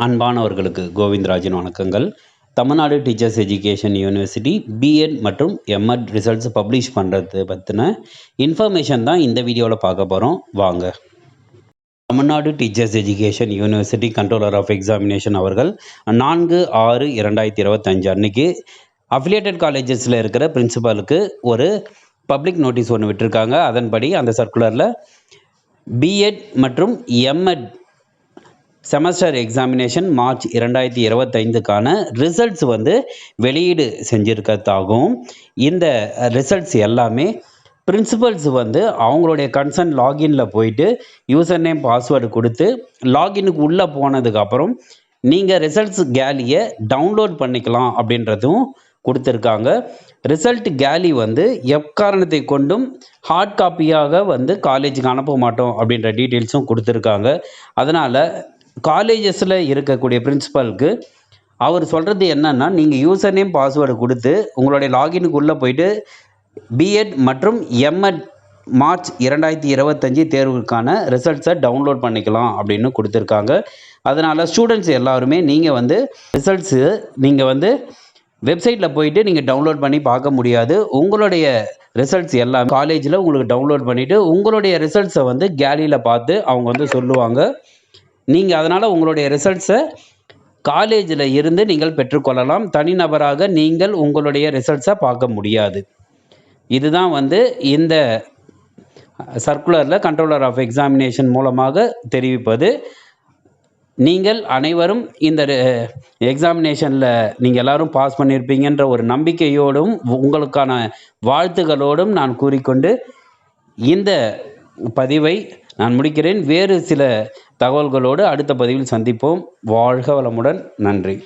அன்பானவர்களுக்கு கோவிந்தராஜின் வணக்கங்கள். Tamil Nadu teachers education university BEd மற்றும் எம்எட் ரிசல்ட்ஸ் பப்ளிஷ் பண்ணுறது பற்றின இன்ஃபர்மேஷன் தான் இந்த வீடியோவில் பார்க்க போகிறோம். வாங்க. Tamil Nadu teachers education university controller of examination அவர்கள் 4/6/2025 அன்னைக்கு அஃபிலியேட்டட் காலேஜஸில் இருக்கிற பிரின்சிபாலுக்கு ஒரு பப்ளிக் நோட்டீஸ் ஒன்று விட்டுருக்காங்க. அதன்படி அந்த சர்க்குலரில் பிஎட் மற்றும் எம்எட் செமஸ்டர் எக்ஸாமினேஷன் மார்ச் 2025க்கான ரிசல்ட்ஸ் வெளியீடு செஞ்சுருக்கிறதாகவும், இந்த ரிசல்ட்ஸ் எல்லாமே பிரின்சிபல்ஸ் அவங்களுடைய கன்சர்ன் லாகின்ல போயிட்டு யூசர் நேம் பாஸ்வேர்டு கொடுத்து லாகினுக்கு உள்ளே போனதுக்கப்புறம் நீங்கள் ரிசல்ட்ஸ் கேலியை டவுன்லோட் பண்ணிக்கலாம் அப்படின்றதும் கொடுத்துருக்காங்க. ரிசல்ட் கேலி எக்காரணத்தை கொண்டும் ஹார்ட் காப்பியாக காலேஜுக்கு அனுப்ப மாட்டோம் அப்படின்ற டீட்டெயில்ஸும் கொடுத்துருக்காங்க. அதனால் காலேஜஸில் இருக்கக்கூடிய பிரின்சிபலுக்கு அவர் சொல்கிறது என்னன்னா, நீங்கள் யூசர் நேம் பாஸ்வேர்டு கொடுத்து உங்களுடைய லாகினுக்கு உள்ளே போயிட்டு பிஎட் மற்றும் எம்எட் மார்ச் 2025 தேர்வுக்கான ரிசல்ட்ஸை டவுன்லோட் பண்ணிக்கலாம் அப்படின்னு கொடுத்துருக்காங்க. அதனால் ஸ்டூடெண்ட்ஸ் எல்லாருமே நீங்கள் ரிசல்ட்ஸு நீங்கள் வெப்சைட்டில் போயிட்டு நீங்கள் டவுன்லோட் பண்ணி பார்க்க முடியாது. உங்களுடைய ரிசல்ட்ஸ் எல்லாம் காலேஜில் உங்களுக்கு டவுன்லோட் பண்ணிவிட்டு உங்களுடைய ரிசல்ட்ஸை கேலரியில் பார்த்து அவங்க சொல்லுவாங்க. நீங்கள் அதனால் உங்களுடைய ரிசல்ட்ஸை காலேஜில் இருந்து நீங்கள் பெற்றுக்கொள்ளலாம். தனிநபராக நீங்கள் உங்களுடைய ரிசல்ட்ஸை பார்க்க முடியாது. இதுதான் இந்த சர்க்குலரில் கண்ட்ரோலர் ஆஃப் எக்ஸாமினேஷன் மூலமாக தெரிவிப்பது. நீங்கள் அனைவரும் இந்த எக்ஸாமினேஷனில் நீங்கள் எல்லோரும் பாஸ் பண்ணியிருப்பீங்கன்ற ஒரு நம்பிக்கையோடும் உங்களுக்கான வாழ்த்துக்களோடும் நான் கூறிக்கொண்டு இந்த பதிவை நான் முடிக்கிறேன். வேறு சில தகவல்களோடு அடுத்த பதிவில் சந்திப்போம். வாழ்க வளமுடன். நன்றி.